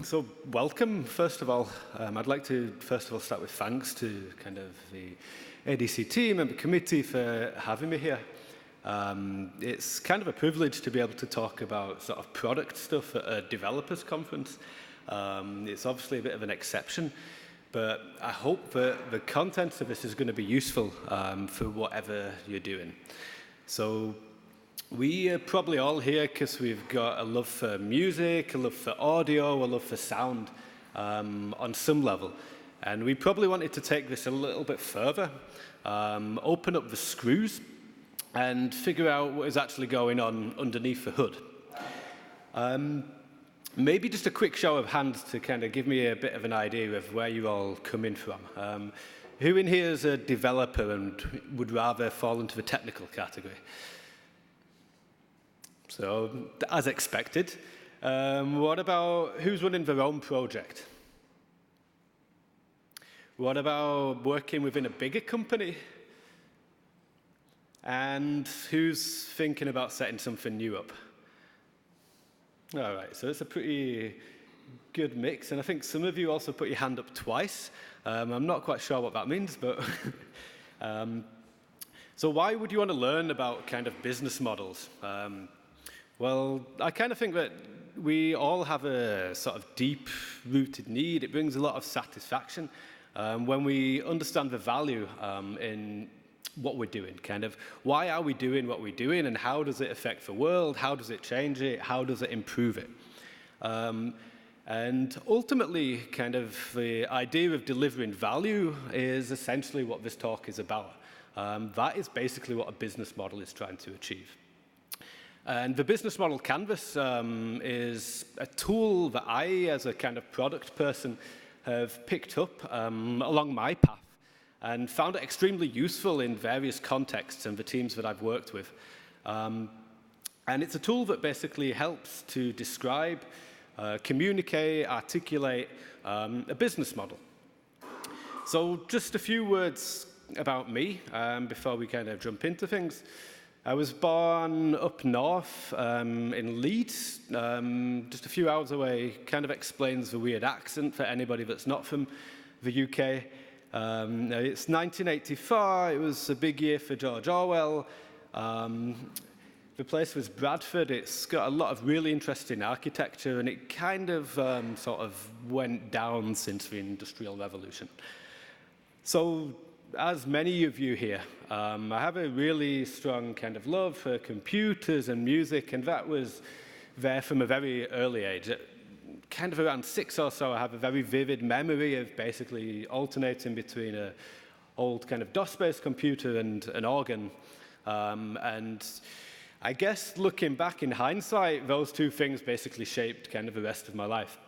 So welcome, first of all. I'd like to, first of all, start with thanks to kind of the ADC team and the committee for having me here. It's kind of a privilege to be able to talk about sort of product stuff at a developers conference. It's obviously a bit of an exception, but I hope that the content of this is going to be useful for whatever you're doing. So we are probably all here because we've got a love for music, a love for audio, a love for sound on some level. And we probably wanted to take this a little bit further, open up the screws, and figure out what is actually going on underneath the hood. Maybe just a quick show of hands to kind of give me a bit of an idea of where you're all coming from. Who in here is a developer and would rather fall into the technical category? So, as expected. What about who's running their own project? What about working within a bigger company? And who's thinking about setting something new up? All right, so it's a pretty good mix, and I think some of you also put your hand up twice. I'm not quite sure what that means, but so why would you want to learn about kind of business models? Well, I kind of think that we all have a sort of deep-rooted need. It brings a lot of satisfaction when we understand the value in what we're doing, kind of why are we doing what we're doing and how does it affect the world, how does it change it, how does it improve it. And ultimately, kind of the idea of delivering value is essentially what this talk is about. That is basically what a business model is trying to achieve. And the business model canvas is a tool that I, as a kind of product person, have picked up along my path and found it extremely useful in various contexts and the teams that I've worked with. And it's a tool that basically helps to describe, communicate, articulate a business model. So just a few words about me before we kind of jump into things. I was born up north in Leeds, just a few hours away. Kind of explains the weird accent for anybody that's not from the UK. It's 1984. It was a big year for George Orwell. The place was Bradford. It's got a lot of really interesting architecture, and it kind of sort of went down since the Industrial Revolution. So, as many of you here, I have a really strong kind of love for computers and music, and that was there from a very early age. Kind of around 6 or so, I have a very vivid memory of basically alternating between an old kind of DOS-based computer and an organ. And I guess looking back in hindsight, those two things basically shaped kind of the rest of my life.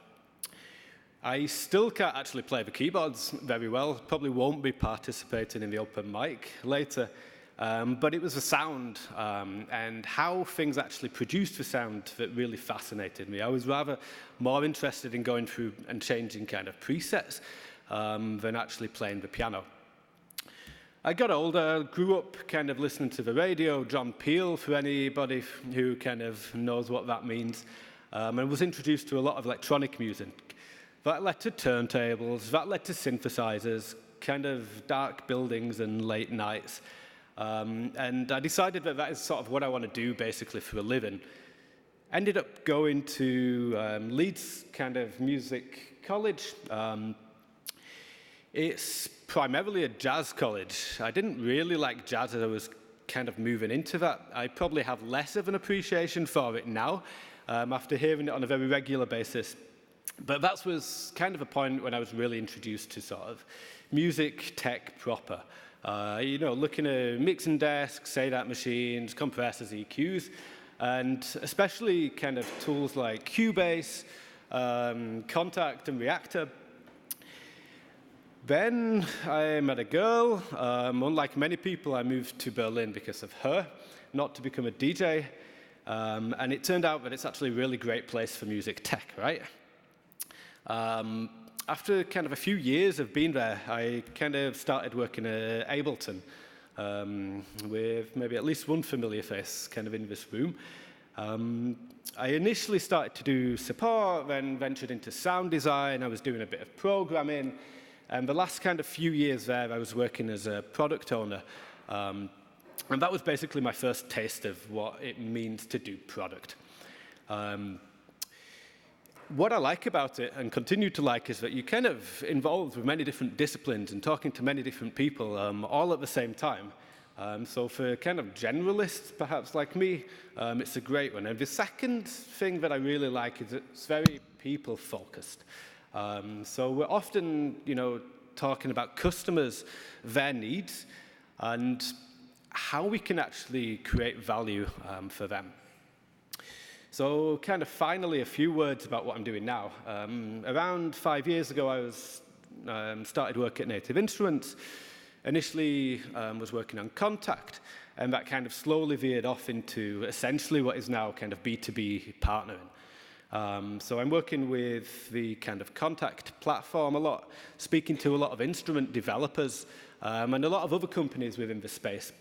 I still can't actually play the keyboards very well, probably won't be participating in the open mic later, but it was the sound and how things actually produced the sound that really fascinated me. I was rather more interested in going through and changing kind of presets than actually playing the piano. I got older, grew up kind of listening to the radio, John Peel, for anybody who kind of knows what that means, and was introduced to a lot of electronic music. That led to turntables, that led to synthesizers, kind of dark buildings and late nights. And I decided that that is sort of what I want to do basically for a living. Ended up going to Leeds kind of music college. It's primarily a jazz college. I didn't really like jazz as I was kind of moving into that. I probably have less of an appreciation for it now after hearing it on a very regular basis. But that was kind of a point when I was really introduced to sort of music tech proper. You know, looking at mixing desks, ADAT machines, compressors, EQs, and especially kind of tools like Cubase, Contact, and Reactor. Then I met a girl. Unlike many people, I moved to Berlin because of her, not to become a DJ. And it turned out that it's actually a really great place for music tech, right? After kind of a few years of being there, I kind of started working at Ableton with maybe at least one familiar face kind of in this room. I initially started to do support, then ventured into sound design. I was doing a bit of programming. And the last kind of few years there, I was working as a product owner. And that was basically my first taste of what it means to do product. What I like about it, and continue to like, is that you're kind of involved with many different disciplines and talking to many different people all at the same time. So for kind of generalists, perhaps like me, it's a great one. And the second thing that I really like is it's very people-focused. So we're often, talking about customers, their needs, and how we can actually create value for them. So kind of finally, a few words about what I'm doing now. Around 5 years ago, I was started work at Native Instruments. Initially, was working on Contact, and that kind of slowly veered off into essentially what is now kind of B2B partnering. So I'm working with the kind of Contact platform a lot, speaking to a lot of instrument developers and a lot of other companies within the space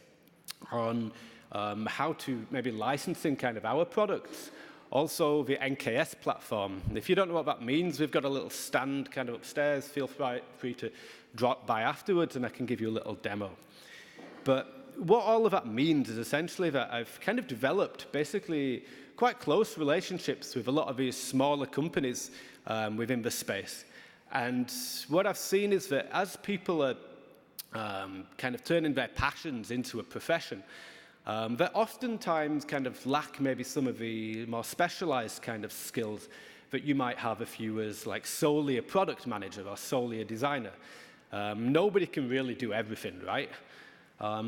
on how to maybe licensing kind of our products. Also, the NKS platform. If you don't know what that means, we've got a little stand kind of upstairs. Feel free to drop by afterwards, and I can give you a little demo. But what all of that means is essentially that I've kind of developed basically quite close relationships with a lot of these smaller companies within the space. And what I've seen is that as people are kind of turning their passions into a profession, that oftentimes kind of lack maybe some of the more specialized kind of skills that you might have if you was like solely a product manager or solely a designer. Nobody can really do everything, right?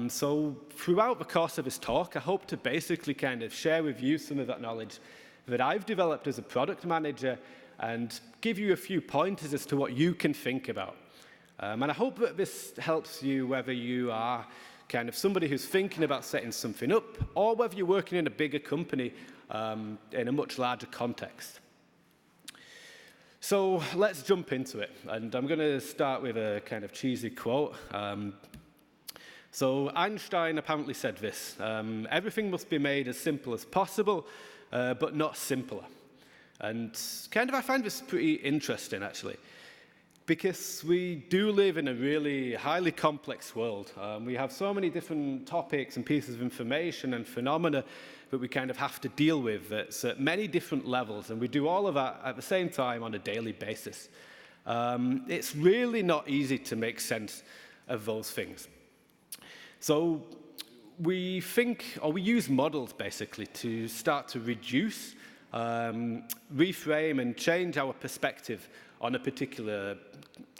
So throughout the course of this talk, I hope to basically kind of share with you some of that knowledge that I've developed as a product manager and give you a few pointers as to what you can think about. And I hope that this helps you whether you are kind of somebody who's thinking about setting something up, or whether you're working in a bigger company in a much larger context. So let's jump into it. And I'm going to start with a kind of cheesy quote. So Einstein apparently said this: everything must be made as simple as possible, but not simpler. And kind of I find this pretty interesting, actually, because we do live in a really highly complex world. We have so many different topics and pieces of information and phenomena that we kind of have to deal with that's at many different levels, and we do all of that at the same time on a daily basis. It's really not easy to make sense of those things. So we think, or we use models basically to start to reduce, reframe and change our perspective on a particular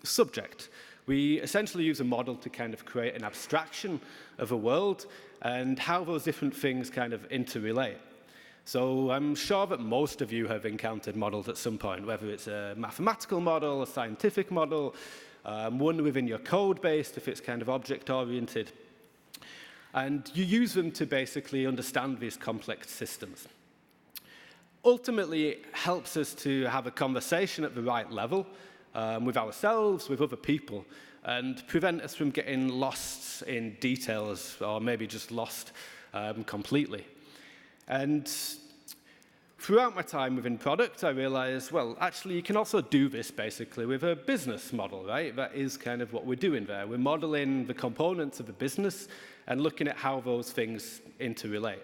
subject. We essentially use a model to kind of create an abstraction of a world and how those different things kind of interrelate. So I'm sure that most of you have encountered models at some point, whether it's a mathematical model, a scientific model, one within your code base if it's kind of object-oriented. And you use them to basically understand these complex systems. Ultimately, it helps us to have a conversation at the right level with ourselves, with other people, and prevent us from getting lost in details or maybe just lost completely. And throughout my time within product, I realized, well, actually, you can also do this basically with a business model, right? That is kind of what we're doing there. We're modeling the components of the business and looking at how those things interrelate.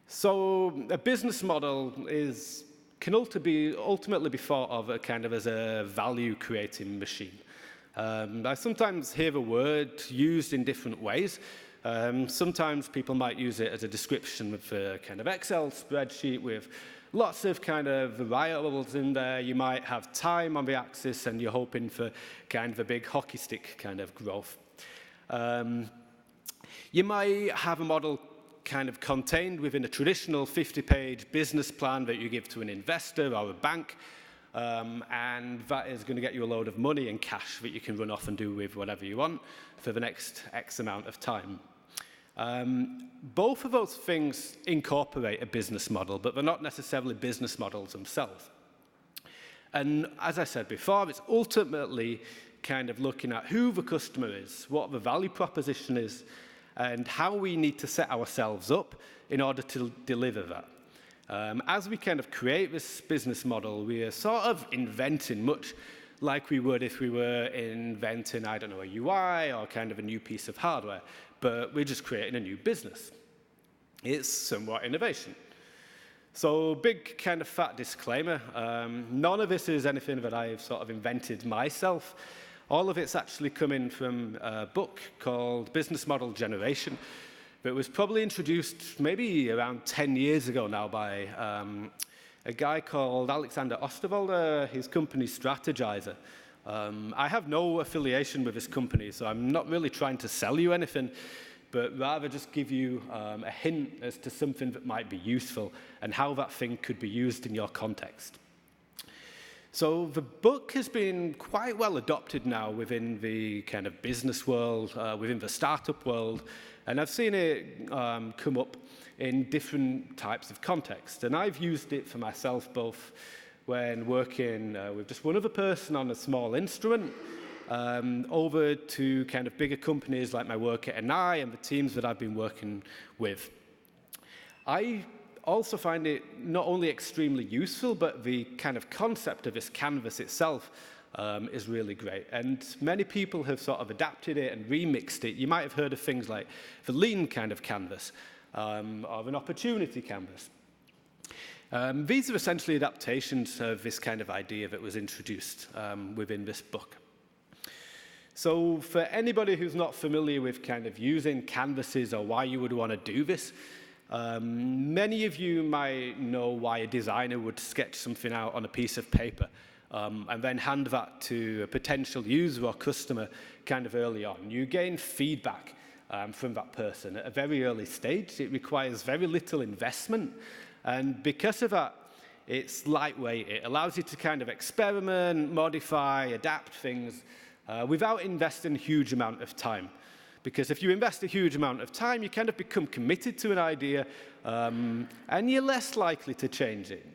So a business model can ultimately be thought of as a value-creating machine. I sometimes hear the word used in different ways. Sometimes people might use it as a description of a kind of Excel spreadsheet with lots of kind of variables in there. You might have time on the axis, and you're hoping for kind of a big hockey stick kind of growth. You might have a model kind of contained within a traditional 50-page business plan that you give to an investor or a bank, and that is going to get you a load of money and cash that you can run off and do with whatever you want for the next X amount of time. Both of those things incorporate a business model, but they're not necessarily business models themselves. And as I said before, it's ultimately kind of looking at who the customer is, what the value proposition is, and how we need to set ourselves up in order to deliver that. As we kind of create this business model, we are sort of inventing much like we would if we were inventing, I don't know, a UI or kind of a new piece of hardware, but we're just creating a new business. It's somewhat innovation. So big kind of fat disclaimer, none of this is anything that I've sort of invented myself. All of it's actually coming from a book called Business Model Generation that was probably introduced maybe around 10 years ago now by a guy called Alexander Osterwalder, his company Strategizer. I have no affiliation with this company, so I'm not really trying to sell you anything, but rather just give you a hint as to something that might be useful and how that thing could be used in your context. So the book has been quite well adopted now within the kind of business world, within the startup world, and I've seen it come up in different types of contexts. And I've used it for myself both when working with just one other person on a small instrument, over to kind of bigger companies like my work at NI and the teams that I've been working with. I also find it not only extremely useful, but the kind of concept of this canvas itself is really great. And many people have sort of adapted it and remixed it. You might have heard of things like the lean kind of canvas, or an opportunity canvas. These are essentially adaptations of this kind of idea that was introduced within this book. So for anybody who's not familiar with kind of using canvases or why you would want to do this, many of you might know why a designer would sketch something out on a piece of paper and then hand that to a potential user or customer kind of early on. You gain feedback from that person at a very early stage. It requires very little investment, and because of that, it's lightweight. It allows you to kind of experiment, modify, adapt things without investing a huge amount of time. Because if you invest a huge amount of time, you kind of become committed to an idea, and you're less likely to change it.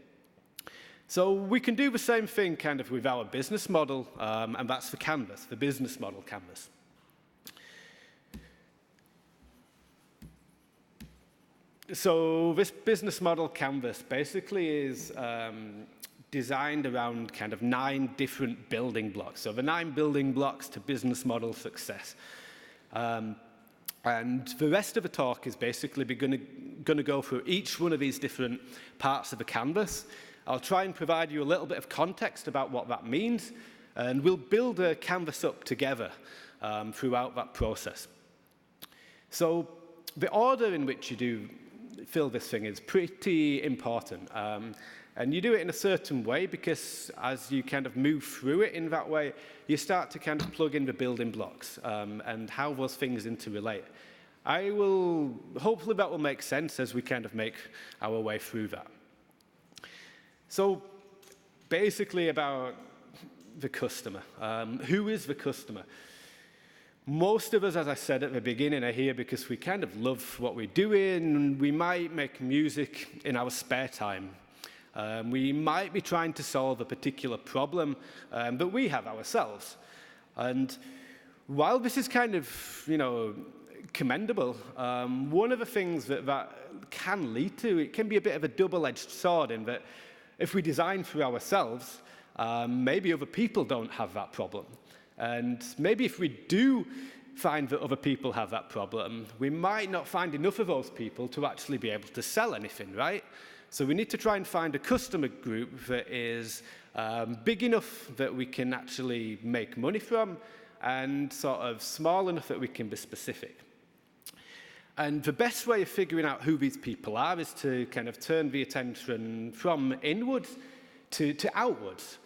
So we can do the same thing kind of with our business model, and that's the canvas, the business model canvas. So this business model canvas basically is designed around kind of 9 different building blocks. So the 9 building blocks to business model success. And the rest of the talk is basically going to go through each one of these different parts of the canvas. I'll try and provide you a little bit of context about what that means, and we'll build a canvas up together throughout that process. So the order in which you do fill this thing is pretty important. And you do it in a certain way because as you kind of move through it in that way, you start to kind of plug in the building blocks and how those things interrelate. Hopefully that will make sense as we kind of make our way through that. So basically about the customer. Who is the customer? Most of us, as I said at the beginning, are here because we kind of love what we're doing. We might make music in our spare time. We might be trying to solve a particular problem that we have ourselves. And while this is kind of, commendable, one of the things that can lead to, it can be a bit of a double-edged sword in that if we design for ourselves, maybe other people don't have that problem. And maybe if we do find that other people have that problem, we might not find enough of those people to actually be able to sell anything, right? So we need to try and find a customer group that is big enough that we can actually make money from and sort of small enough that we can be specific. And the best way of figuring out who these people are is to kind of turn the attention from inwards to outwards.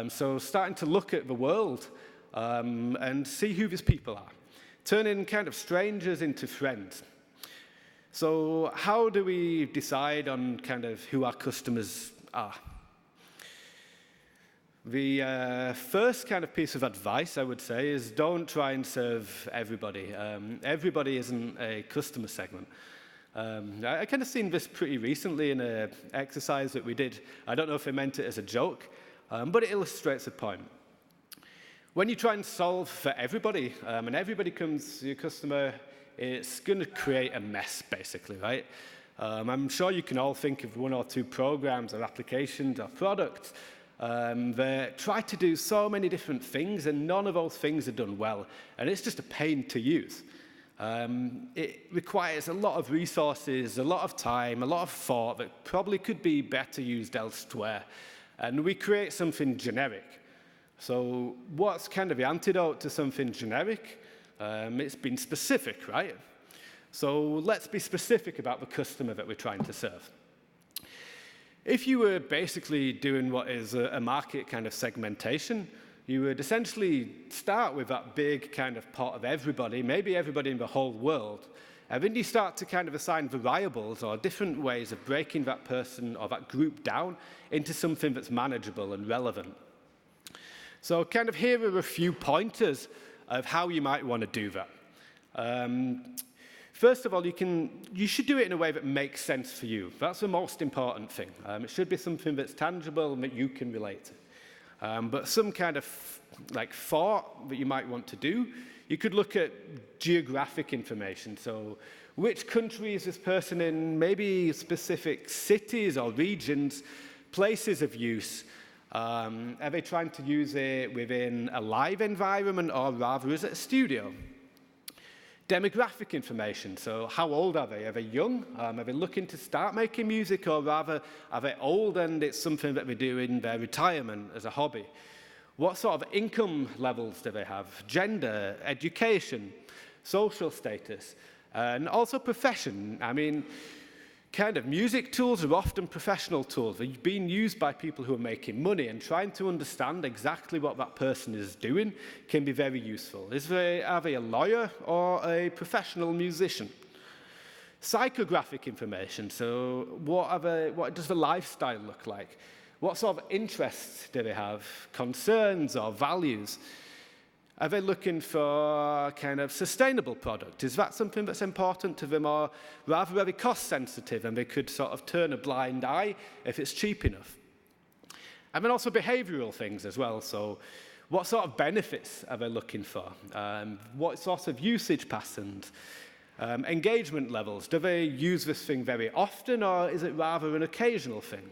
So starting to look at the world and see who these people are. Turning kind of strangers into friends. So how do we decide on kind of who our customers are? The first kind of piece of advice I would say is don't try and serve everybody. Everybody isn't a customer segment. I kind of seen this pretty recently in an exercise that we did. I don't know if I meant it as a joke, but it illustrates a point. When you try and solve for everybody, and everybody comes, your customer it's going to create a mess, basically, right? I'm sure you can all think of one or two programs or applications or products that try to do so many different things, and none of those things are done well, and it's just a pain to use. It requires a lot of resources, a lot of time, a lot of thought that probably could be better used elsewhere, and we create something generic. So what's kind of the antidote to something generic? It's been specific, right? So let's be specific about the customer that we're trying to serve. If you were basically doing what is a market kind of segmentation, you would essentially start with that big kind of pot of everybody, maybe everybody in the whole world, and then you start to kind of assign variables or different ways of breaking that person or that group down into something that's manageable and relevant. So kind of here are a few pointers of how you might want to do that. First of all, you should do it in a way that makes sense for you. That's the most important thing. It should be something that's tangible and that you can relate to. But some kind of like thought that you might want to do, you could look at geographic information. So which country is this person in? Maybe specific cities or regions, places of use. Are they trying to use it within a live environment, or rather is it a studio? Demographic information, so how old are they? Are they young? Are they looking to start making music, or rather are they old and it's something that they do in their retirement as a hobby? What sort of income levels do they have? Gender, education, social status, and also profession. I mean, kind of music tools are often professional tools. They're being used by people who are making money, and trying to understand exactly what that person is doing can be very useful. Are they a lawyer or a professional musician? Psychographic information, so what does the lifestyle look like? What sort of interests do they have? Concerns or values? Are they looking for kind of sustainable product? Is that something that's important to them, or rather very cost sensitive and they could sort of turn a blind eye if it's cheap enough? And then also behavioral things as well. So what sort of benefits are they looking for? What sort of usage patterns? Engagement levels. Do they use this thing very often, or is it rather an occasional thing?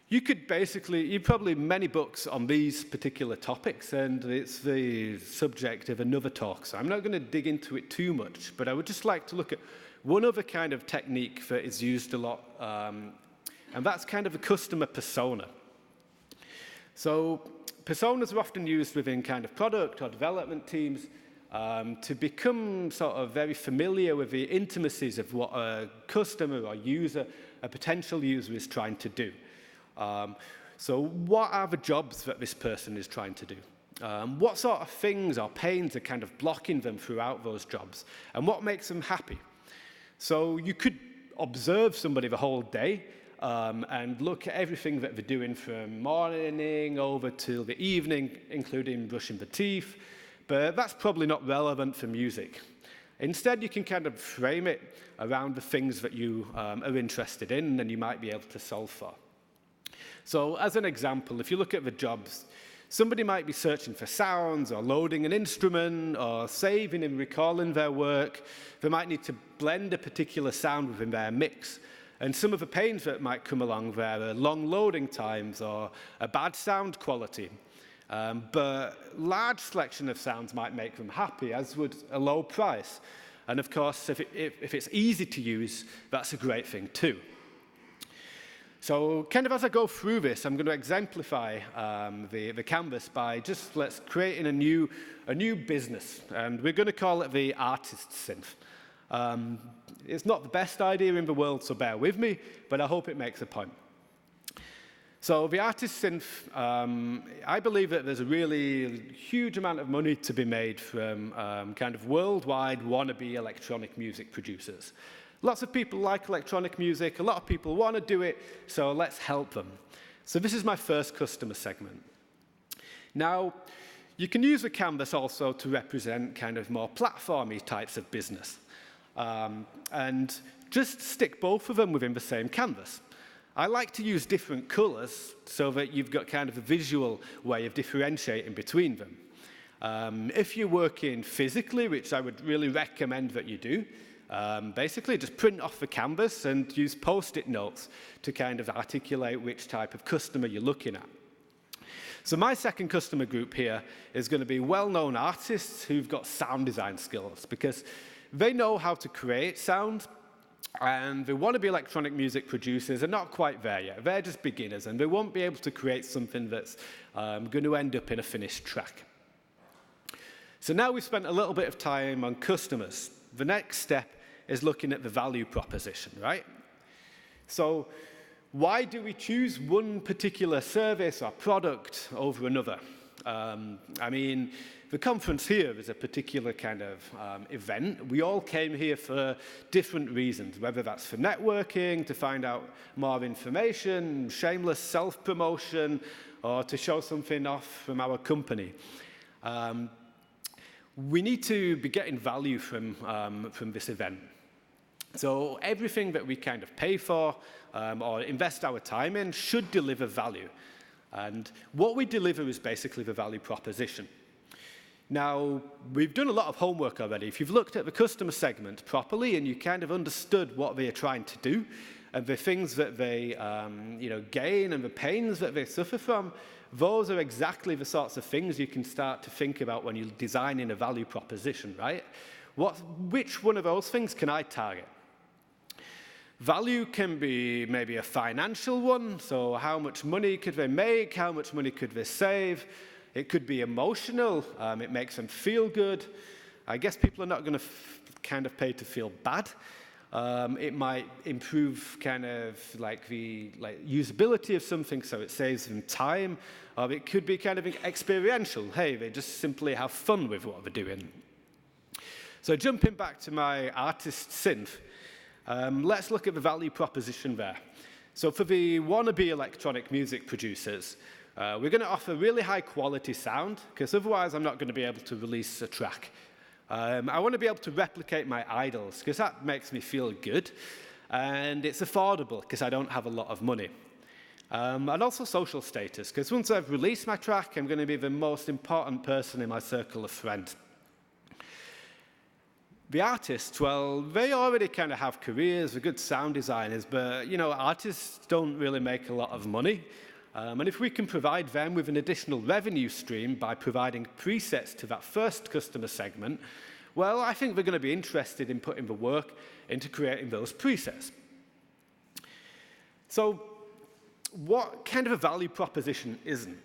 You've probably many books on these particular topics, and it's the subject of another talk, so I'm not going to dig into it too much, but I would just like to look at one other kind of technique that is used a lot, and that's kind of a customer persona. So personas are often used within kind of product or development teams to become sort of very familiar with the intimacies of what a customer or user, a potential user, is trying to do. So what are the jobs that this person is trying to do? What sort of things or pains are kind of blocking them throughout those jobs? And what makes them happy? So you could observe somebody the whole day and look at everything that they're doing from morning over till the evening, including brushing the teeth. But that's probably not relevant for music. Instead, you can kind of frame it around the things that you are interested in and you might be able to solve for. So as an example, if you look at the jobs, somebody might be searching for sounds or loading an instrument or saving and recalling their work. They might need to blend a particular sound within their mix. And some of the pains that might come along there are long loading times or a bad sound quality. But large selection of sounds might make them happy, as would a low price. And of course, if it's easy to use, that's a great thing too. So kind of as I go through this, I'm going to exemplify the canvas by just creating a new business, and we're going to call it the artist synth. It's not the best idea in the world, so bear with me, but I hope it makes a point. So the artist synth, I believe that there's a really huge amount of money to be made from kind of worldwide wannabe electronic music producers. Lots of people like electronic music, a lot of people want to do it, so let's help them. So this is my first customer segment. Now, you can use the canvas also to represent kind of more platformy types of business. And just stick both of them within the same canvas. I like to use different colors so that you've got kind of a visual way of differentiating between them. If you're working physically, which I would really recommend that you do, basically just print off the canvas and use post-it notes to kind of articulate which type of customer you're looking at. So my second customer group here is going to be well-known artists who've got sound design skills, because they know how to create sound, and they want to be electronic music producers. They're not quite there yet. They're just beginners, and they won't be able to create something that's going to end up in a finished track. So now we've spent a little bit of time on customers. The next step is looking at the value proposition, right? So why do we choose one particular service or product over another? I mean, the conference here is a particular kind of event. We all came here for different reasons, whether that's for networking, to find out more information, shameless self-promotion, or to show something off from our company. We need to be getting value from this event. So everything that we kind of pay for or invest our time in should deliver value. And what we deliver is basically the value proposition. Now, we've done a lot of homework already. If you've looked at the customer segment properly and you kind of understood what they are trying to do and the things that they gain and the pains that they suffer from, those are exactly the sorts of things you can start to think about when you're designing a value proposition, right? Which one of those things can I target? Value can be maybe a financial one, so how much money could they make, how much money could they save? It could be emotional, it makes them feel good. I guess people are not going to kind of pay to feel bad. It might improve kind of like the usability of something, so it saves them time. Or it could be kind of experiential. Hey, they just simply have fun with what they're doing. So jumping back to my artist synth, let's look at the value proposition there. So for the wannabe electronic music producers, we're going to offer really high quality sound, because otherwise I'm not going to be able to release a track. I want to be able to replicate my idols, because that makes me feel good. And it's affordable, because I don't have a lot of money. And also social status, because once I've released my track, I'm going to be the most important person in my circle of friends. The artists, well, they already kind of have careers, they're good sound designers, but, artists don't really make a lot of money. And if we can provide them with an additional revenue stream by providing presets to that first customer segment, well, I think they're going to be interested in putting the work into creating those presets. So what kind of a value proposition isn't?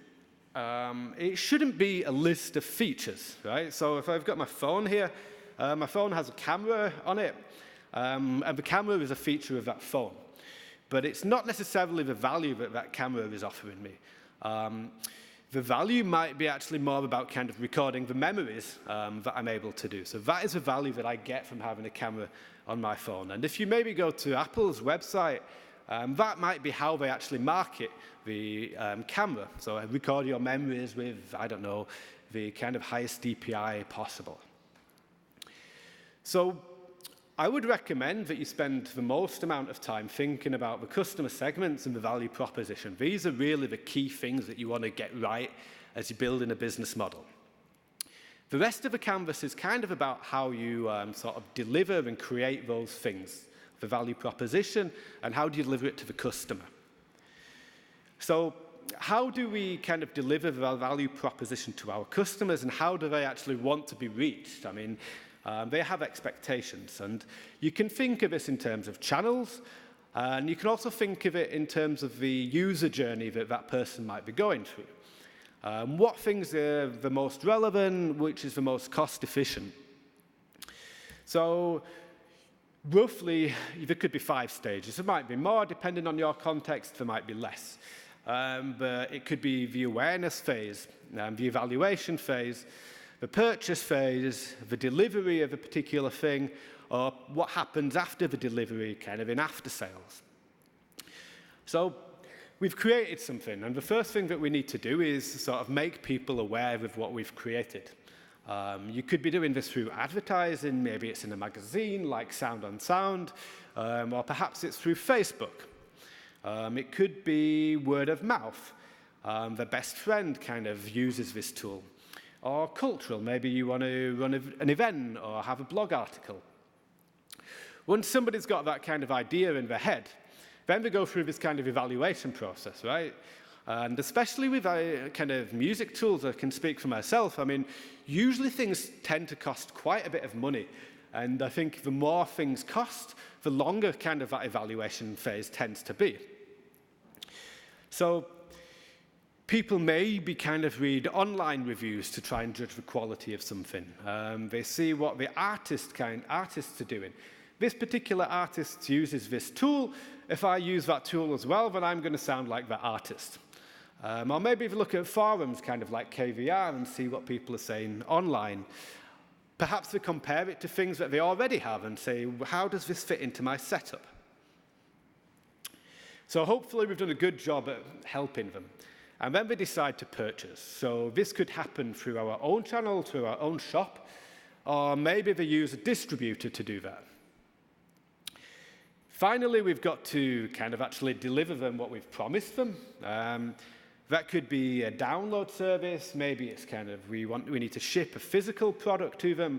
It shouldn't be a list of features, right? So if I've got my phone here, my phone has a camera on it, and the camera is a feature of that phone. But it's not necessarily the value that that camera is offering me. The value might be actually more about kind of recording the memories that I'm able to do. So that is the value that I get from having a camera on my phone. And if you maybe go to Apple's website, that might be how they actually market the camera. So record your memories with, I don't know, the kind of highest DPI possible. So I would recommend that you spend the most amount of time thinking about the customer segments and the value proposition. These are really the key things that you want to get right as you're building a business model. The rest of the canvas is kind of about how you sort of deliver and create those things, the value proposition, and how do you deliver it to the customer. So how do we kind of deliver the value proposition to our customers, and how do they actually want to be reached? I mean, they have expectations, and you can think of this in terms of channels, and you can also think of it in terms of the user journey that that person might be going through. What things are the most relevant, which is the most cost efficient. So roughly, there could be 5 stages. There might be more, depending on your context, there might be less. But it could be the awareness phase, the evaluation phase, the purchase phase, the delivery of a particular thing, or what happens after the delivery, kind of in after sales. So we've created something, and the first thing that we need to do is sort of make people aware of what we've created. You could be doing this through advertising, maybe it's in a magazine like Sound on Sound, or perhaps it's through Facebook. It could be word of mouth. The best friend kind of uses this tool. or cultural. Maybe you want to run an event or have a blog article. Once somebody's got that kind of idea in their head, then they go through this kind of evaluation process, right? And especially with kind of music tools, I can speak for myself. I mean, usually things tend to cost quite a bit of money. And I think the more things cost, the longer kind of that evaluation phase tends to be. So people maybe kind of read online reviews to try and judge the quality of something. They see what the artists are doing. This particular artist uses this tool. If I use that tool as well, then I'm going to sound like that artist. Or maybe if you look at forums, kind of like KVR, and see what people are saying online. Perhaps they compare it to things that they already have and say, how does this fit into my setup? So hopefully we've done a good job at helping them. And then they decide to purchase. So this could happen through our own channel, through our own shop, or maybe they use a distributor to do that. Finally, we've got to kind of actually deliver them what we've promised them. That could be a download service. Maybe it's kind of we need to ship a physical product to them.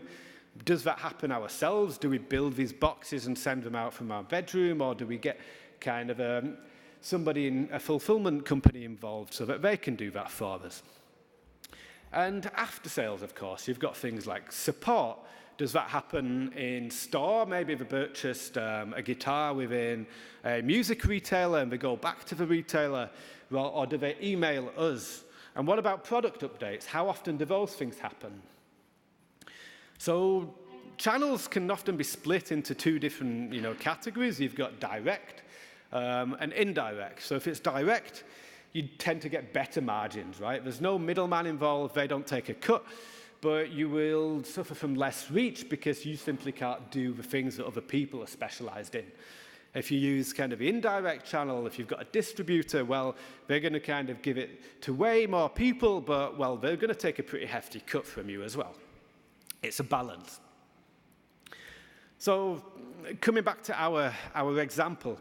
Does that happen ourselves? Do we build these boxes and send them out from our bedroom, or do we get kind of somebody in a fulfillment company involved so that they can do that for us? And after sales, of course, you've got things like support. Does that happen in store? Maybe they purchased a guitar within a music retailer and they go back to the retailer, or do they email us? And what about product updates? How often do those things happen? So channels can often be split into two different categories. You've got direct and indirect. So if it's direct, you tend to get better margins, right? There's no middleman involved. They don't take a cut. But you will suffer from less reach because you simply can't do the things that other people are specialized in. If you use kind of the indirect channel, if you've got a distributor, well, they're going to kind of give it to way more people, but, well, they're going to take a pretty hefty cut from you as well. It's a balance. So coming back to our example,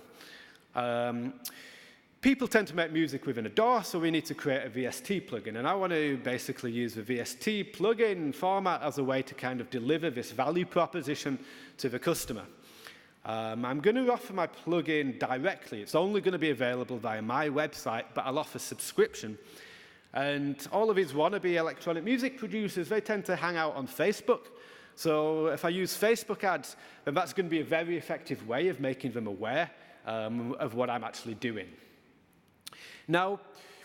people tend to make music within a DAW, so we need to create a VST plugin. And I want to basically use the VST plugin format as a way to kind of deliver this value proposition to the customer. I'm going to offer my plugin directly. It's only going to be available via my website, but I'll offer subscription. And all of these wannabe electronic music producers, they tend to hang out on Facebook. So if I use Facebook ads, then that's going to be a very effective way of making them aware of what I'm actually doing. Now,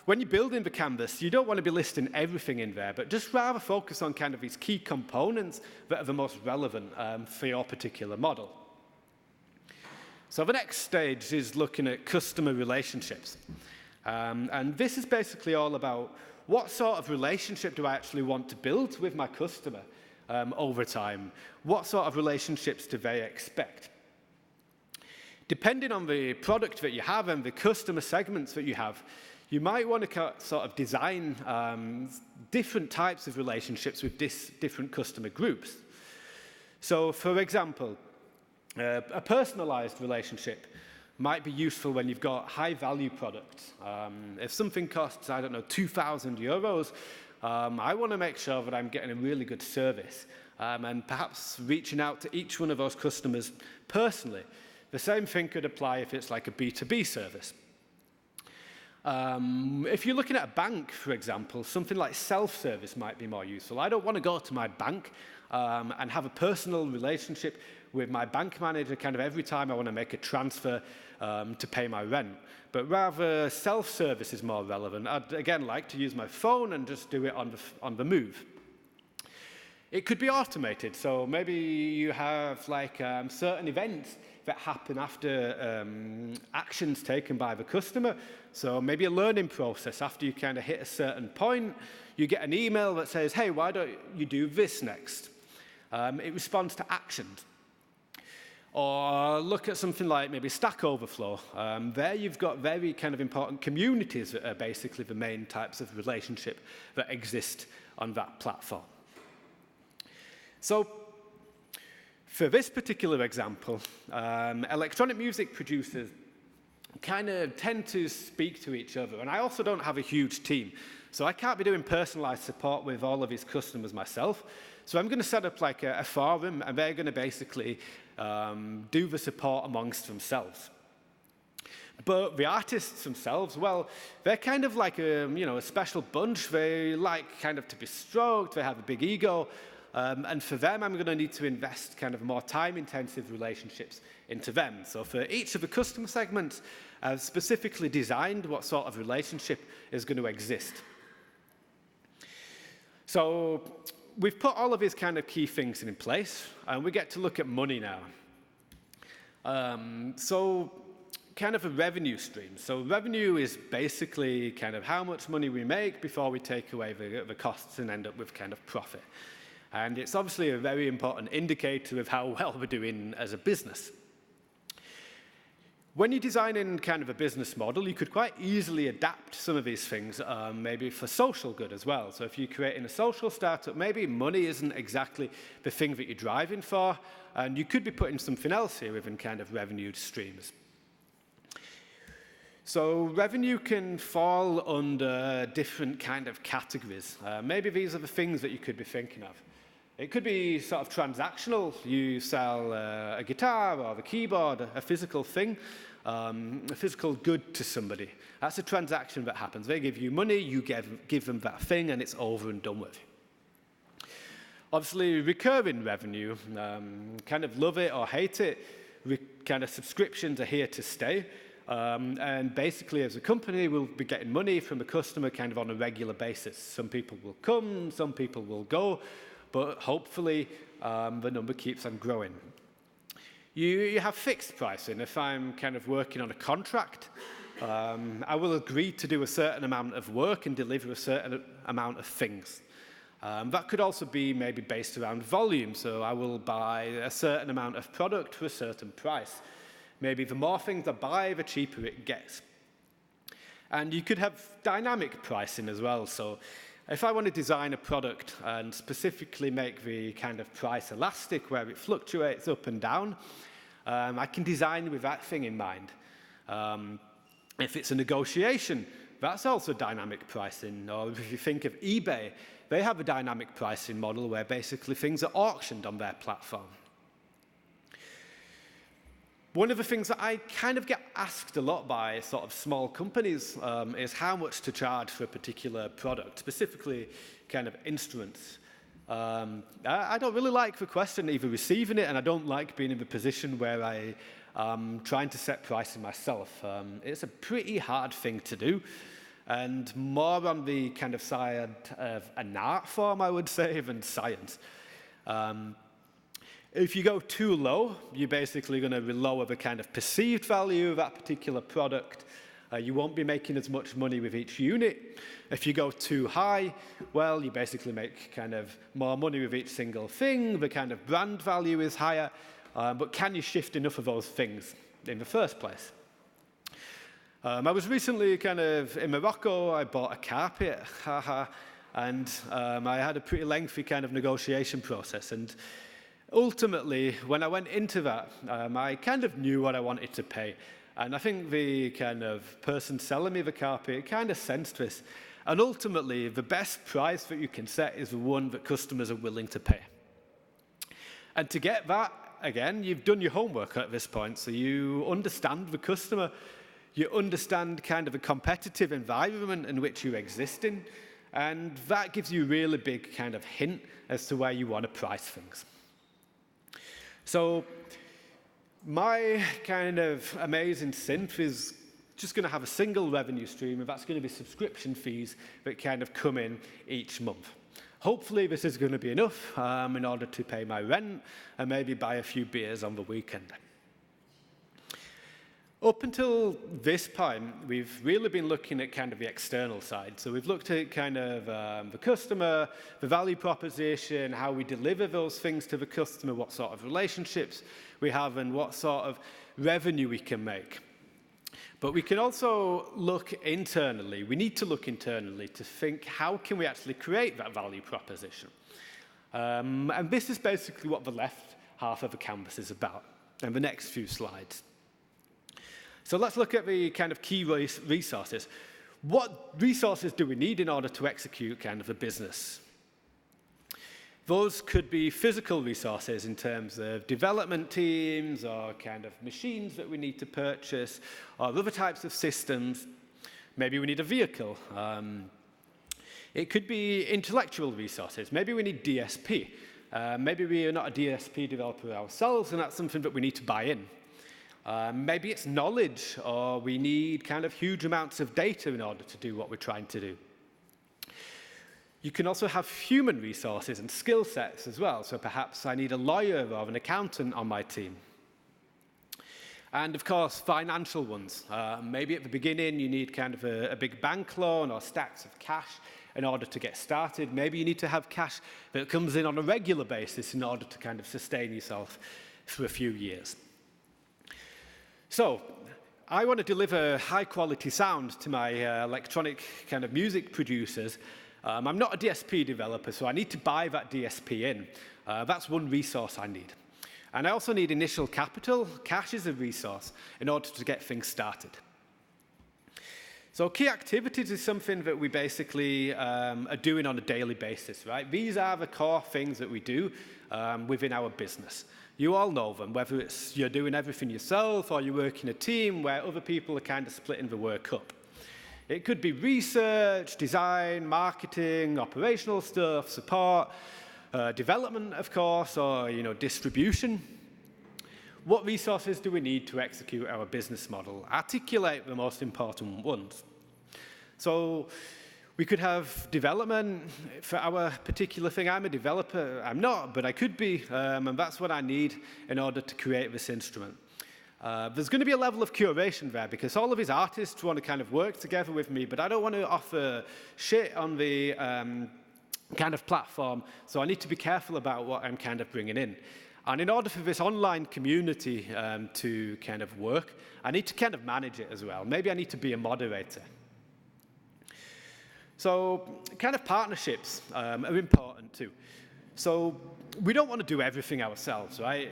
when you're building the canvas, you don't want to be listing everything in there, but just rather focus on kind of these key components that are the most relevant for your particular model. So the next stage is looking at customer relationships. And this is basically all about what sort of relationship do I actually want to build with my customer over time? What sort of relationships do they expect? Depending on the product that you have and the customer segments that you have, you might want to sort of design different types of relationships with different customer groups. So, for example, a personalized relationship might be useful when you've got high-value products. If something costs, I don't know, 2,000 euros, I want to make sure that I'm getting a really good service and perhaps reaching out to each one of those customers personally. The same thing could apply if it's like a B2B service. If you're looking at a bank, for example, something like self-service might be more useful. I don't want to go to my bank and have a personal relationship with my bank manager kind of every time I want to make a transfer to pay my rent. But rather, self-service is more relevant. I'd, again, like to use my phone and just do it on the move. It could be automated, so maybe you have like certain events that happen after actions taken by the customer. So maybe a learning process. After you kind of hit a certain point, you get an email that says, hey, why don't you do this next? It responds to actions. Or look at something like maybe Stack Overflow. There you've got very kind of important communities that are basically the main types of relationship that exist on that platform. So for this particular example, electronic music producers kind of tend to speak to each other. And I also don't have a huge team, so I can't be doing personalized support with all of his customers myself. So I'm going to set up like a forum, and they're going to basically do the support amongst themselves. But the artists themselves, well, they're kind of like a special bunch. They like kind of to be stroked. They have a big ego. And for them, I'm going to need to invest kind of more time-intensive relationships into them. So for each of the customer segments, I've specifically designed what sort of relationship is going to exist. So we've put all of these kind of key things in place, and we get to look at money now. So kind of a revenue stream. So revenue is basically kind of how much money we make before we take away the costs and end up with kind of profit. And it's obviously a very important indicator of how well we're doing as a business. When you're designing kind of a business model, you could quite easily adapt some of these things, maybe for social good as well. So if you're creating a social startup, maybe money isn't exactly the thing that you're driving for, and you could be putting something else here within kind of revenue streams. So revenue can fall under different kind of categories. Maybe these are the things that you could be thinking of. It could be sort of transactional. You sell a guitar or the keyboard, a physical thing, a physical good to somebody. That's a transaction that happens. They give you money, you give them that thing, and it's over and done with. Obviously, recurring revenue, kind of love it or hate it, kind of subscriptions are here to stay. And basically, as a company, we'll be getting money from a customer kind of on a regular basis. Some people will come, some people will go, but hopefully the number keeps on growing. You have fixed pricing. If I'm kind of working on a contract, I will agree to do a certain amount of work and deliver a certain amount of things. That could also be maybe based around volume, so I will buy a certain amount of product for a certain price. Maybe the more things I buy, the cheaper it gets. And you could have dynamic pricing as well, so if I want to design a product and specifically make the kind of price elastic where it fluctuates up and down, I can design with that thing in mind. If it's a negotiation, that's also dynamic pricing. Or if you think of eBay, they have a dynamic pricing model where basically things are auctioned on their platform. One of the things that I kind of get asked a lot by sort of small companies is how much to charge for a particular product, specifically kind of instruments. I don't really like the question, either receiving it, and I don't like being in the position where I'm trying to set pricing myself. It's a pretty hard thing to do, and more on the kind of side of an art form, I would say, than science. If you go too low, you're basically going to lower the kind of perceived value of that particular product. You won't be making as much money with each unit. If you go too high, well, you basically make kind of more money with each single thing. The kind of brand value is higher. But can you shift enough of those things in the first place? I was recently kind of in Morocco. I bought a carpet, and I had a pretty lengthy kind of negotiation process. And ultimately, when I went into that, I kind of knew what I wanted to pay. And I think the kind of person selling me the carpet kind of sensed this. And ultimately, the best price that you can set is the one that customers are willing to pay. And to get that, again, you've done your homework at this point. So you understand the customer. You understand kind of a competitive environment in which you exist in. And that gives you a really big kind of hint as to where you want to price things. So my kind of amazing synth is just going to have a single revenue stream, and that's going to be subscription fees that kind of come in each month. Hopefully this is going to be enough in order to pay my rent and maybe buy a few beers on the weekend. Up until this point, we've really been looking at kind of the external side. So we've looked at kind of the customer, the value proposition, how we deliver those things to the customer, what sort of relationships we have, and what sort of revenue we can make. But we can also look internally. We need to look internally to think, how can we actually create that value proposition? And this is basically what the left half of the canvas is about, and the next few slides. So let's look at the kind of key resources. What resources do we need in order to execute kind of a business? Those could be physical resources in terms of development teams or kind of machines that we need to purchase or other types of systems. Maybe we need a vehicle. It could be intellectual resources. Maybe we need DSP. Maybe we are not a DSP developer ourselves, and that's something that we need to buy in. Maybe it's knowledge, or we need kind of huge amounts of data in order to do what we're trying to do. You can also have human resources and skill sets as well. So perhaps I need a lawyer or an accountant on my team. And of course, financial ones. Maybe at the beginning you need kind of a big bank loan or stacks of cash in order to get started. Maybe you need to have cash that comes in on a regular basis in order to kind of sustain yourself for a few years. So I want to deliver high quality sound to my electronic kind of music producers. I'm not a DSP developer, so I need to buy that DSP in. That's one resource I need. And I also need initial capital. Cash is a resource in order to get things started. So key activities is something that we basically are doing on a daily basis, right? These are the core things that we do within our business. You all know them, whether it's you're doing everything yourself or you work in a team where other people are kind of splitting the work up. It could be research, design, marketing, operational stuff, support, development, of course, or distribution. What resources do we need to execute our business model? Articulate the most important ones. So we could have development for our particular thing. I'm a developer. I'm not, but I could be, and that's what I need in order to create this instrument. There's going to be a level of curation there because all of these artists want to kind of work together with me, but I don't want to offer shit on the kind of platform, so I need to be careful about what I'm kind of bringing in. And in order for this online community to kind of work, I need to kind of manage it as well. Maybe I need to be a moderator. So kind of partnerships are important too. So we don't want to do everything ourselves, right?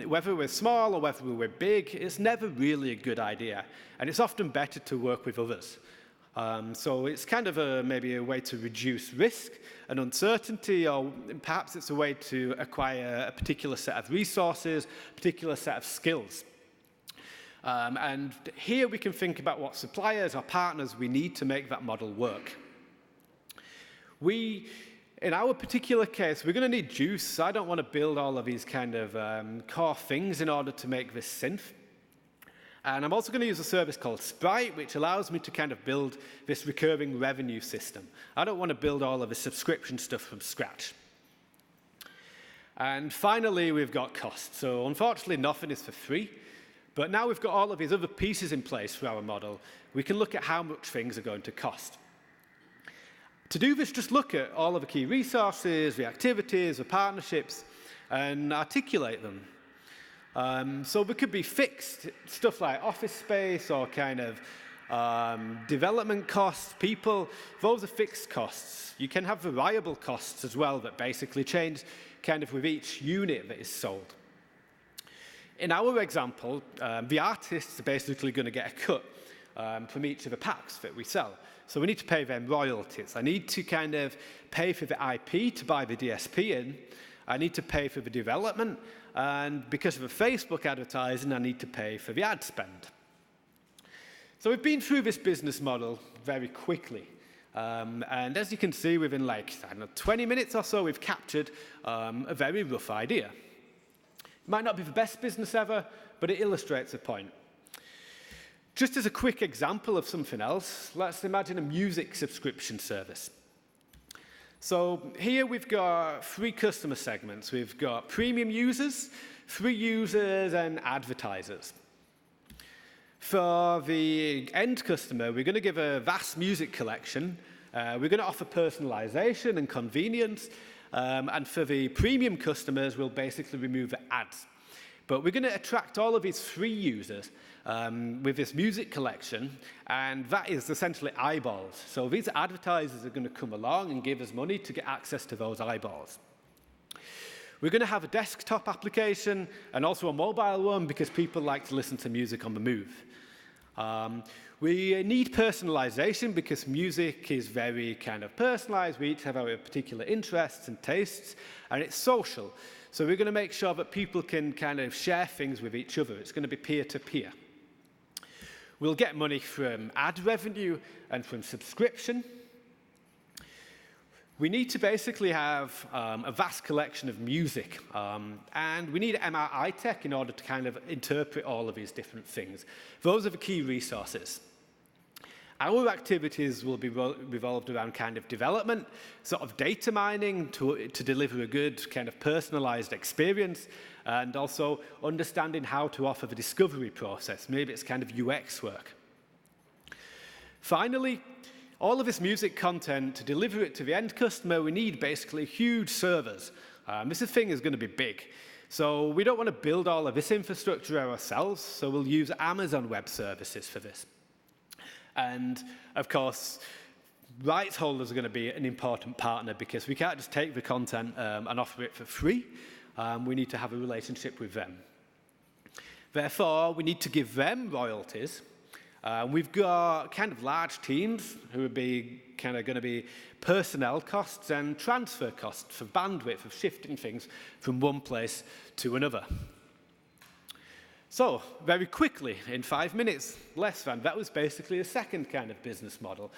Whether we're small or whether we're big, it's never really a good idea. And it's often better to work with others. So it's kind of maybe a way to reduce risk and uncertainty, or perhaps it's a way to acquire a particular set of resources, a particular set of skills. And here we can think about what suppliers or partners we need to make that model work. In our particular case, we're going to need juice. I don't want to build all of these kind of core things in order to make this synth. And I'm also going to use a service called Sprite, which allows me to kind of build this recurring revenue system. I don't want to build all of the subscription stuff from scratch. And finally, we've got cost. So unfortunately, nothing is for free. But now we've got all of these other pieces in place for our model, we can look at how much things are going to cost. To do this, just look at all of the key resources, the activities, the partnerships, and articulate them. So there could be fixed stuff like office space or kind of development costs, people. Those are fixed costs. You can have variable costs as well that basically change kind of with each unit that is sold. In our example, the artists are basically going to get a cut from each of the packs that we sell. So we need to pay them royalties. I need to kind of pay for the IP to buy the DSP in. I need to pay for the development. And because of the Facebook advertising, I need to pay for the ad spend. So we've been through this business model very quickly. And as you can see, within 20 minutes or so, we've captured a very rough idea. It might not be the best business ever, but it illustrates a point. Just as a quick example of something else, let's imagine a music subscription service. So here we've got 3 customer segments. We've got premium users, free users, and advertisers. For the end customer, we're going to give a vast music collection. We're going to offer personalization and convenience. And for the premium customers, we'll basically remove the ads. But we're going to attract all of these free users with this music collection, and that is essentially eyeballs. So these advertisers are going to come along and give us money to get access to those eyeballs. We're going to have a desktop application and also a mobile one because people like to listen to music on the move. We need personalization because music is very kind of personalized. We each have our particular interests and tastes, and it's social. So we're going to make sure that people can kind of share things with each other. It's going to be peer-to-peer. We'll get money from ad revenue and from subscription. We need to basically have a vast collection of music, and we need MRI tech in order to kind of interpret all of these different things. Those are the key resources. Our activities will be revolved around kind of development, sort of data mining to deliver a good kind of personalized experience, and also understanding how to offer the discovery process. Maybe it's kind of UX work. Finally, all of this music content, to deliver it to the end customer, we need basically huge servers. This thing is going to be big. So we don't want to build all of this infrastructure ourselves, so we'll use Amazon Web Services for this. And of course, rights holders are going to be an important partner because we can't just take the content and offer it for free. We need to have a relationship with them. Therefore, we need to give them royalties. We've got kind of large teams who would be kind of going to be personnel costs and transfer costs for bandwidth of shifting things from one place to another. So, very quickly, in 5 minutes, less than, that was basically a second kind of business model,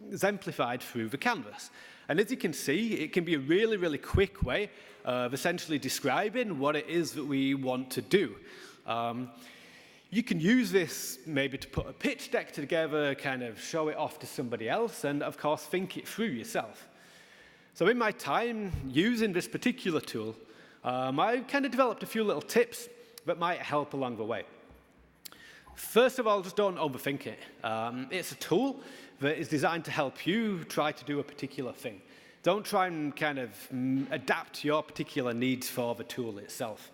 exemplified through the canvas. And as you can see, it can be a really, really quick way of essentially describing what it is that we want to do. You can use this maybe to put a pitch deck together, kind of show it off to somebody else, and of course, think it through yourself. So in my time using this particular tool, I kind of developed a few little tips that might help along the way. First of all, just don't overthink it. It's a tool that is designed to help you try to do a particular thing. Don't try and kind of adapt your particular needs for the tool itself.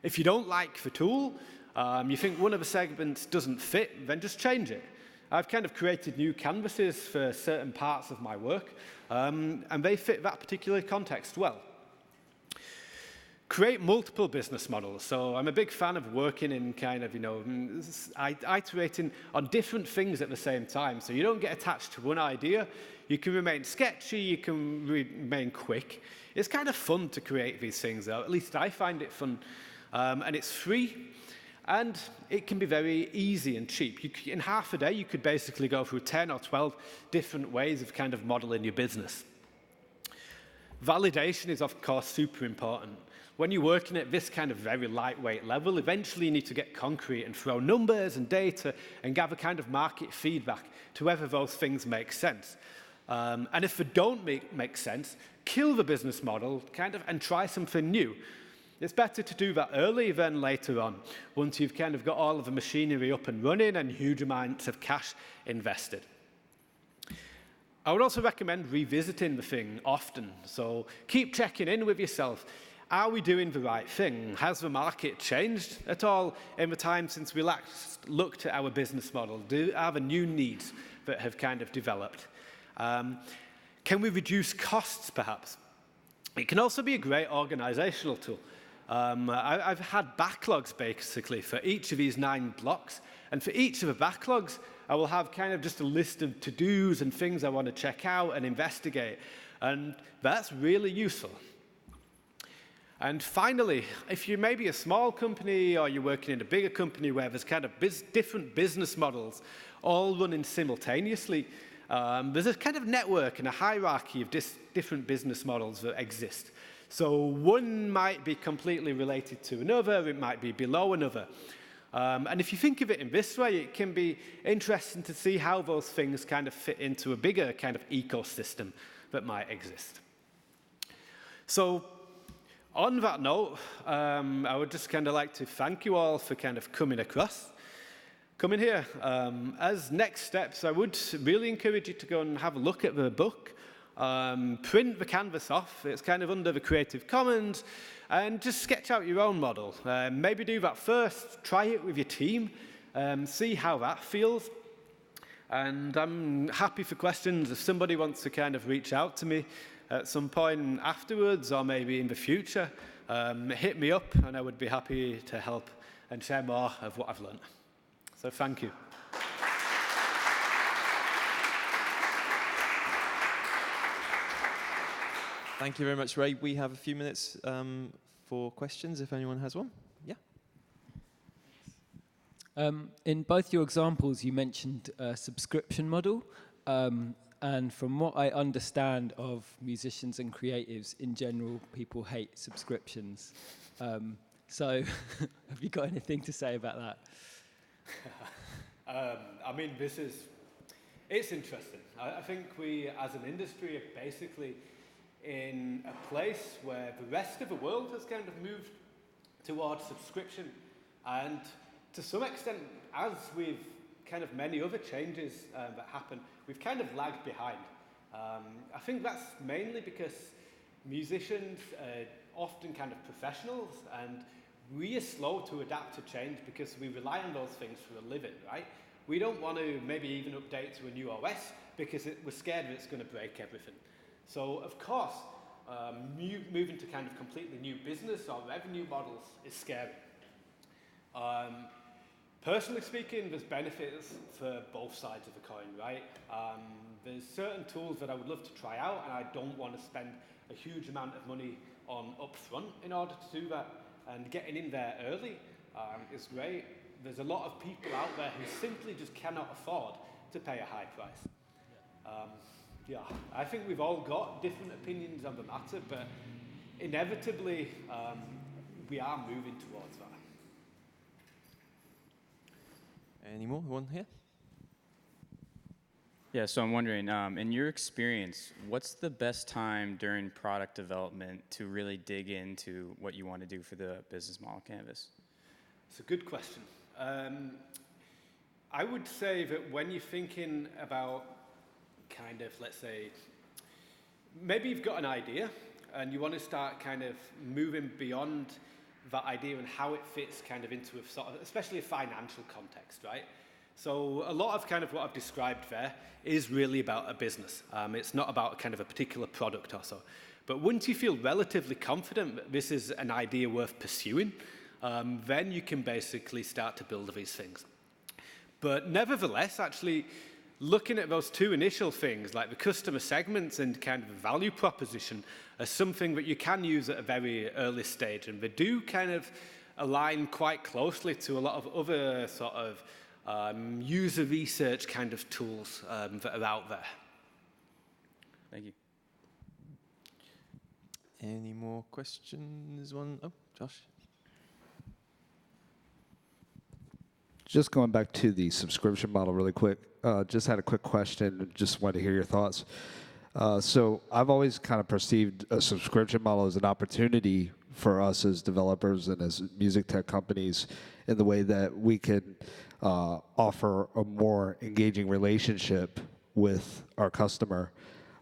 If you don't like the tool, you think one of the segments doesn't fit, then just change it. I've kind of created new canvases for certain parts of my work, and they fit that particular context well. Create multiple business models. So I'm a big fan of working in kind of, iterating on different things at the same time. So you don't get attached to one idea. You can remain sketchy, you can remain quick. It's kind of fun to create these things, though. At least I find it fun. And it's free. And it can be very easy and cheap. In half a day, you could basically go through 10 or 12 different ways of kind of modeling your business. Validation is, of course, super important. When you're working at this kind of very lightweight level, eventually you need to get concrete and throw numbers and data and gather kind of market feedback to whether those things make sense. And if they don't make sense, kill the business model and try something new. It's better to do that early than later on, once you've kind of got all of the machinery up and running and huge amounts of cash invested. I would also recommend revisiting the thing often. So keep checking in with yourself. Are we doing the right thing? Has the market changed at all in the time since we last looked at our business model? Are there new needs that have kind of developed? Can we reduce costs, perhaps? It can also be a great organizational tool. I've had backlogs, basically, for each of these 9 blocks. And for each of the backlogs, I will have kind of just a list of to-dos and things I want to check out and investigate. And that's really useful. And finally, if you're maybe a small company or you're working in a bigger company where there's kind of different business models all running simultaneously, there's a kind of network and a hierarchy of different business models that exist. So one might be completely related to another, it might be below another. And if you think of it in this way, it can be interesting to see how those things kind of fit into a bigger kind of ecosystem that might exist. So on that note, I would just kind of like to thank you all for kind of coming here. As next steps, I would really encourage you to go and have a look at the book. Print the canvas off. It's kind of under the Creative Commons, and just sketch out your own model. Maybe do that first, try it with your team, see how that feels. And I'm happy for questions if somebody wants to kind of reach out to me at some point afterwards or maybe in the future. Hit me up and I would be happy to help and share more of what I've learned. So thank you. Thank you very much, Ray. We have a few minutes for questions, if anyone has one. Yeah. In both your examples, you mentioned a subscription model. And from what I understand of musicians and creatives in general, people hate subscriptions. So have you got anything to say about that? I mean, it's interesting. I think we, as an industry, are basically in a place where the rest of the world has kind of moved towards subscription. And to some extent, as with kind of many other changes that happen, we've kind of lagged behind. I think that's mainly because musicians are often kind of professionals, and we are slow to adapt to change because we rely on those things for a living, right? We don't want to maybe even update to a new OS because we're scared that it's going to break everything. So, of course, moving to kind of completely new business or revenue models is scary. Personally speaking, there's benefits for both sides of the coin, right? There's certain tools that I would love to try out, and I don't want to spend a huge amount of money on upfront in order to do that. And getting in there early is great. There's a lot of people out there who simply just cannot afford to pay a high price. Yeah, I think we've all got different opinions on the matter, but inevitably we are moving towards that. Any more? One here? Yeah, so I'm wondering, in your experience, what's the best time during product development to really dig into what you want to do for the business model canvas? It's a good question. I would say that when you're thinking about kind of, let's say, maybe you've got an idea and you want to start kind of moving beyond that idea and how it fits kind of into a sort of, especially a financial context, right? So a lot of kind of what I've described there is really about a business. It's not about kind of a particular product or so. But once you feel relatively confident that this is an idea worth pursuing, then you can basically start to build these things. But nevertheless, actually, looking at those two initial things, like the customer segments and kind of the value proposition, as something that you can use at a very early stage. And they do kind of align quite closely to a lot of other sort of user research kind of tools that are out there. Thank you. Any more questions? Oh, Josh. Just going back to the subscription model really quick, just had a quick question, just wanted to hear your thoughts. So I've always kind of perceived a subscription model as an opportunity for us as developers and as music tech companies in the way that we can offer a more engaging relationship with our customer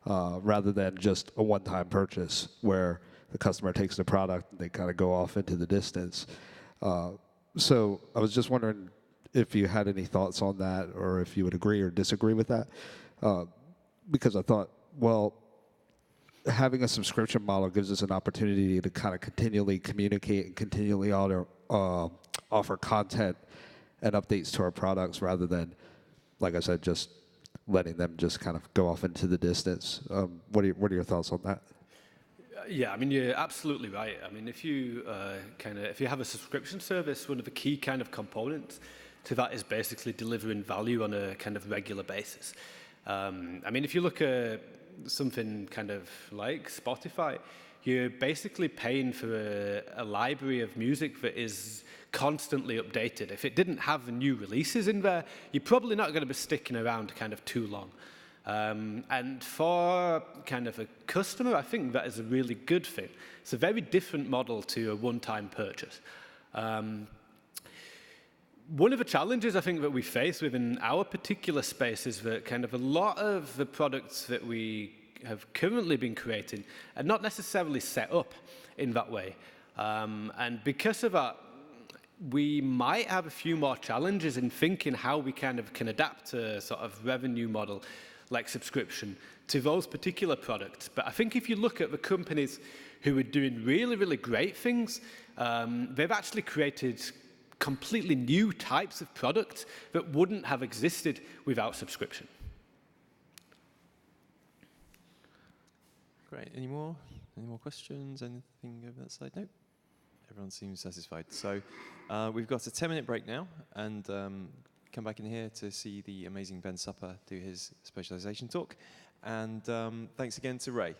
rather than just a one-time purchase where the customer takes the product and they kind of go off into the distance. So I was just wondering if you had any thoughts on that or if you would agree or disagree with that. Because I thought, well, having a subscription model gives us an opportunity to kind of continually communicate and continually offer content and updates to our products rather than, like I said, just letting them just kind of go off into the distance. What are your thoughts on that? Yeah, I mean, you're absolutely right. I mean, if you have a subscription service, one of the key kind of components to that is basically delivering value on a kind of regular basis. I mean, if you look at something kind of like Spotify, you're basically paying for a library of music that is constantly updated. If it didn't have the new releases in there, you're probably not going to be sticking around kind of too long. And for kind of a customer, I think that is a really good thing. It's a very different model to a one-time purchase. One of the challenges I think that we face within our particular space is that kind of a lot of the products that we have currently been creating are not necessarily set up in that way. And because of that, we might have a few more challenges in thinking how we kind of can adapt a sort of revenue model like subscription to those particular products. But I think if you look at the companies who are doing really, really great things, they've actually created completely new types of product that wouldn't have existed without subscription. Great. Any more? Any more questions? Anything over that side? No? Everyone seems satisfied. So we've got a 10-minute break now, and come back in here to see the amazing Ben Supper do his specialization talk. And thanks again to Ray.